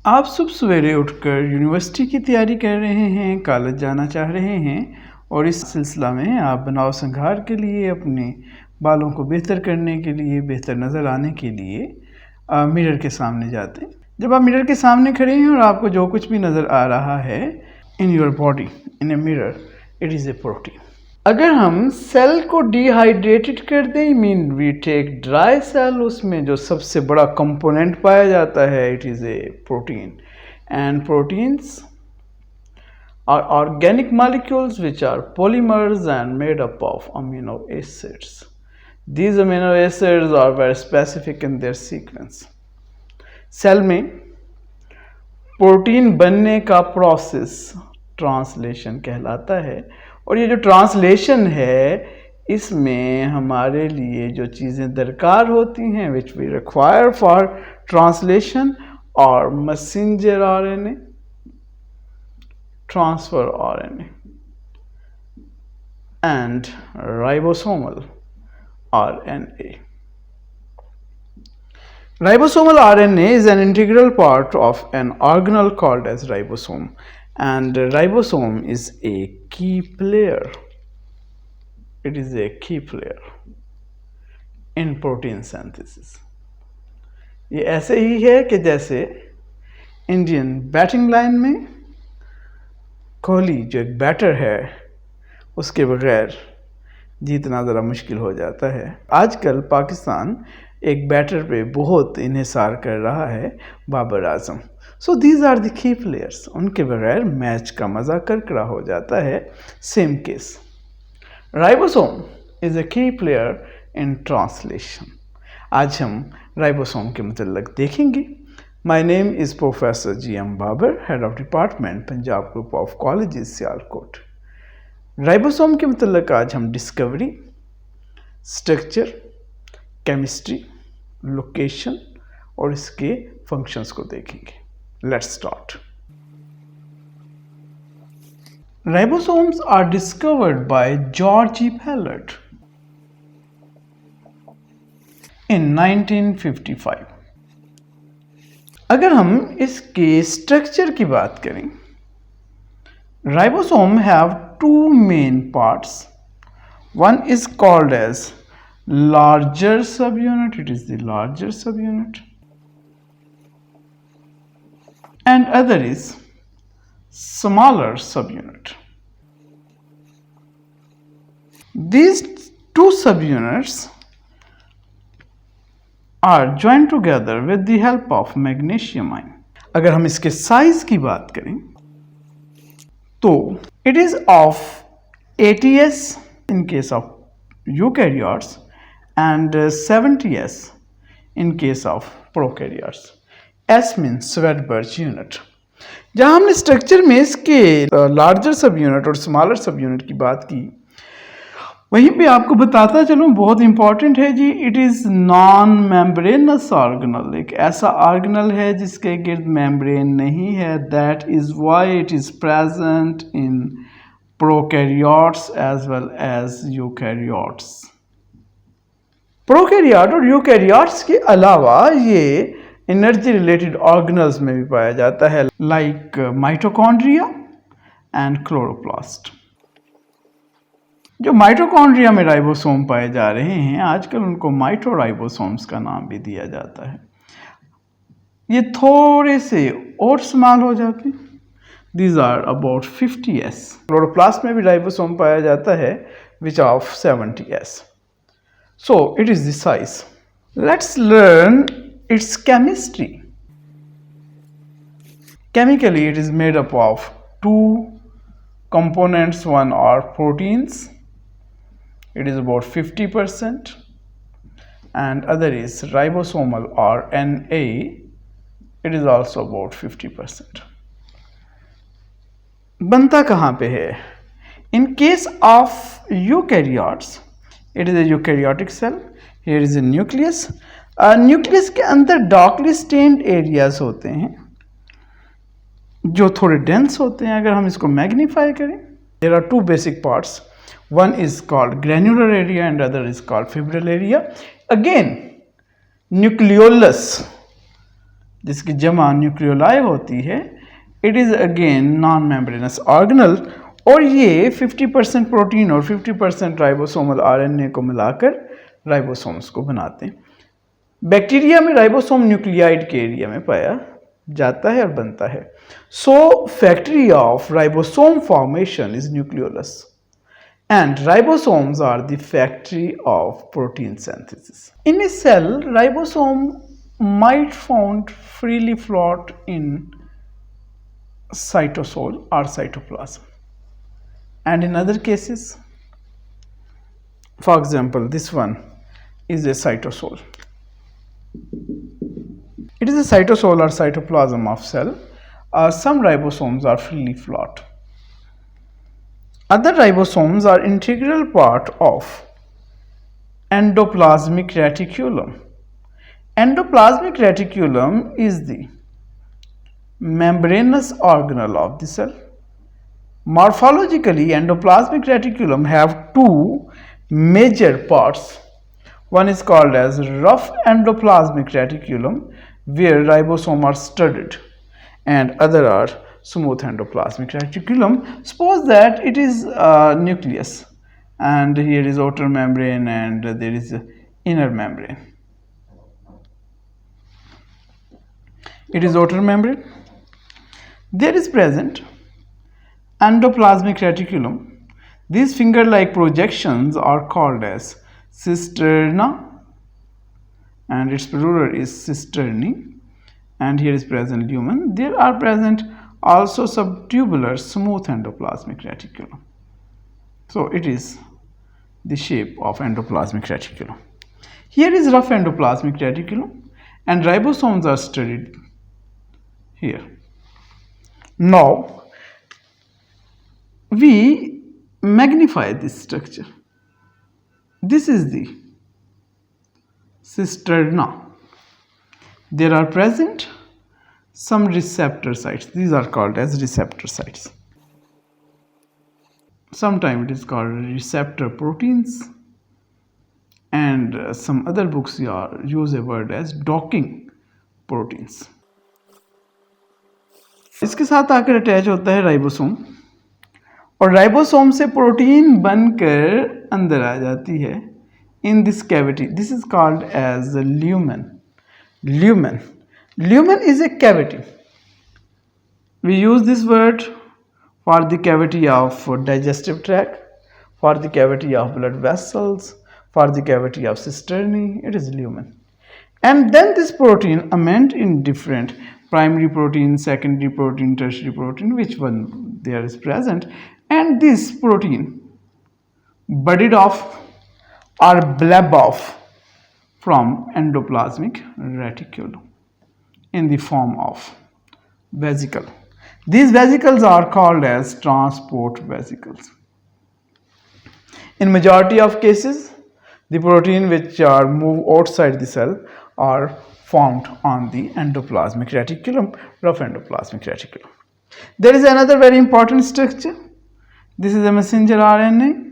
आप सुबह सवेरे उठकर यूनिवर्सिटी की तैयारी कर रहे हैं, कॉलेज जाना चाह रहे हैं और इस सिलसिला में आप बनाव संघार के लिए, अपने बालों को बेहतर करने के लिए, बेहतर नज़र आने के लिए मिरर के सामने जाते हैं। जब आप मिरर के सामने खड़े हैं और आपको जो कुछ भी नज़र आ रहा है in your body, in a mirror, it is a protein. अगर हम सेल को डिहाइड्रेटेड कर दें, mean we take dry cell, उसमें जो सबसे बड़ा कंपोनेंट पाया जाता है it is a protein. And proteins are organic molecules which are polymers and made up of amino acids. These amino acids are very specific in their sequence. Cell में protein बनने का प्रोसेस ट्रांसलेशन कहलाता है, और ये जो translation है इसमें हमारे लिए जो चीज़ें दरकार होती हैं which we require for translation और messenger RNA, transfer RNA and ribosomal RNA. Ribosomal RNA is an integral part of an organelle called as ribosome, and ribosome is a key player. It is a key player in protein synthesis. ये ऐसे ही है कि जैसे Indian batting line में कोहली जो एक batter है उसके बगैर जीतना ज़रा मुश्किल हो जाता है। आजकल पाकिस्तान एक बैटर पे बहुत इन्हिसार कर रहा है, Babar Azam. So these are the key players, उनके बगैर मैच का मज़ा करकरा हो जाता है। Same case ribosome is a key player in translation. आज हम राइबोसोम के मतलब देखेंगे। My name is professor GM Babar, head of department, Punjab group of colleges, Sialkot. Ribosome के मतलब आज हम डिस्कवरी, स्ट्रक्चर, केमिस्ट्री, लोकेशन और इसके फंक्शंस को देखेंगे। Let's start. Ribosomes are discovered by George E Palade in 1955। अगर हम इसके स्ट्रक्चर की बात करें, ribosome have two main parts. One is called as larger subunit, it is the larger subunit, and other is smaller subunit. These two subunits are joined together with the help of magnesium ion. अगर हम इसके size की बात करें तो it is of 80s in case of eukaryotes and 70s in case of prokaryotes. S means Svedberg unit. जहाँ हमने structure में इसके लार्जर सब यूनिट और स्मॉलर सब यूनिट की बात की, वहीं पे आपको बताता चलूँ, बहुत इंपॉर्टेंट है जी, it is non membranous organelle. एक ऐसा ऑर्गेनल है जिसके गिर्द मेम्ब्रेन नहीं है। That is why it is present in prokaryotes as well as eukaryotes. Prokaryote और यूकैरियोट्स के अलावा ये एनर्जी रिलेटेड ऑर्गेनल्स में भी पाया जाता है, लाइक माइटोकॉन्ड्रिया एंड क्लोरोप्लास्ट। जो माइटोकॉन्ड्रिया में राइबोसोम पाए जा रहे हैं, आजकल उनको माइटोराइबोसोम्स का नाम भी दिया जाता है। ये थोड़े से और स्मॉल हो जाते हैं। These are about 50s। Chloroplast में भी राइबोसोम पाया जाता है which of 70s. So it is the size. Let's learn its chemistry. Chemically, it is made up of two components. One are proteins. It is about 50%, and other is ribosomal RNA. It is also about 50%. बनता कहाँ पे है? In case of eukaryotes, it is a eukaryotic cell. Here is a nucleus. Nucleus के अंदर darkly stand areas होते हैं जो थोड़े डेंस होते हैं। अगर हम इसको मैग्नीफाई करें, there are two basic parts. One is called granular area and other is called fibril area. Again nucleolus जिसकी जमा न्यूक्लियोलाई होती है, it is again non membranous organelle, और ये 50% प्रोटीन और 50% राइबोसोमल आरएनए को मिलाकर राइबोसोम्स को बनाते हैं। बैक्टीरिया में राइबोसोम न्यूक्लियाइड के एरिया में पाया जाता है और बनता है। So factory of ribosome formation is nucleolus and ribosomes are the factory of protein synthesis. In a cell, ribosome might found freely float in cytosol or cytoplasm, and in other cases, for example, this one is a cytosol. It is a cytosol or cytoplasm of cell. Some ribosomes are freely float. Other ribosomes are integral part of endoplasmic reticulum. Endoplasmic reticulum is the membranous organelle of the cell. Morphologically, endoplasmic reticulum have two major parts. One is called as rough endoplasmic reticulum, where ribosomes are studded, and other are smooth endoplasmic reticulum. Suppose that it is nucleus, and here is outer membrane and there is inner membrane. It is outer membrane. There is present endoplasmic reticulum. These finger-like projections are called as cisterna, and its plural is cisternae, and here is present lumen. There are present also subtubular smooth endoplasmic reticulum. So it is the shape of endoplasmic reticulum. Here is rough endoplasmic reticulum, and ribosomes are studied here. Now we magnify this structure. This is the cisterna. There are present some receptor sites. These are called as receptor sites. Sometimes it is called receptor proteins, and some other books use a word as docking proteins. इसके साथ आकर attach होता है ribosome, और ribosome से protein बनकर अंदर आ जाती है in this cavity. This is called as lumen. Lumen is a cavity. We use this word for the cavity of digestive tract, for the cavity of blood vessels, for the cavity of cisternae. It is lumen. And then this protein amend in different primary protein, secondary protein, tertiary protein, which one there is present, and this protein budded off or bleb off from endoplasmic reticulum in the form of vesicle. These vesicles are called as transport vesicles. In majority of cases, the protein which are move outside the cell are formed on the endoplasmic reticulum, rough endoplasmic reticulum. There is another very important structure. This is a messenger RNA.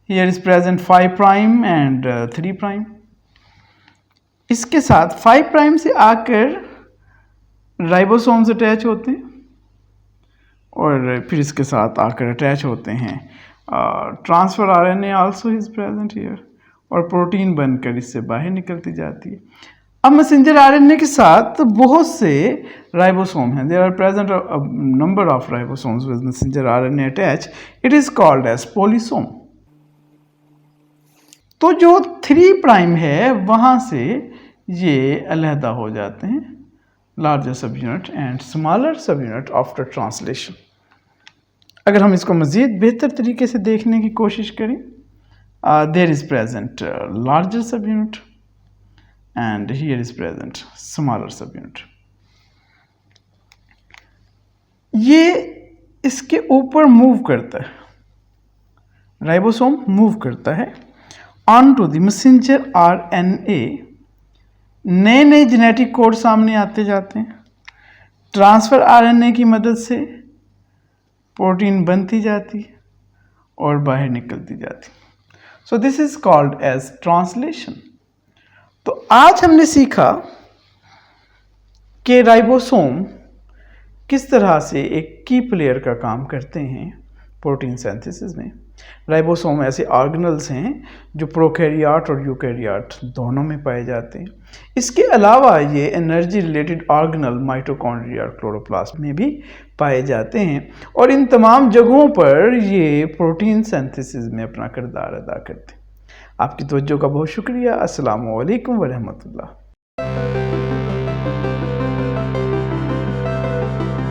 Here is present 5 prime and 3 prime. इसके साथ 5 prime से आकर ribosomes attach होते हैं, और फिर इसके साथ आकर अटैच होते हैं transfer RNA also is present here, और प्रोटीन बनकर इससे बाहर निकलती जाती है। अब मैसेंजर आरएनए के साथ बहुत से राइबोसोम हैं. There are present number of ribosomes with messenger RNA attach. It is called as polysome. तो जो 3 प्राइम है वहां से ये अलहदा हो जाते हैं, लार्जर सब यूनिट एंड स्मॉलर सब यूनिट आफ्टर ट्रांसलेशन. अगर हम इसको मज़ीद बेहतर तरीके से देखने की कोशिश करें, there is present larger subunit and here is present smaller subunit. ये इसके ऊपर मूव करता है, राइबोसोम मूव करता है on to the messenger RNA. नए नए जेनेटिक कोड सामने आते जाते हैं. ट्रांसफर आरएनए की मदद से प्रोटीन बनती जाती है और बाहर निकलती जाती. So this is called as translation. तो आज हमने सीखा कि राइबोसोम किस तरह से एक की प्लेयर का काम करते हैं प्रोटीन सिंथेसिस में। राइबोसोम ऐसे ऑर्गेनल्स हैं जो प्रोकैरियोट और यूकैरियोट दोनों में पाए जाते हैं। इसके अलावा ये एनर्जी रिलेटेड ऑर्गेनल माइटोकॉन्ड्रिया और क्लोरोप्लास्ट में भी पाए जाते हैं और इन तमाम जगहों पर ये प्रोटीन सिंथेसिस में अपना किरदार अदा करते हैं। आपकी तवज्जो का बहुत शुक्रिया। अस्सलामु अलैकुम व रहमतुल्लाह।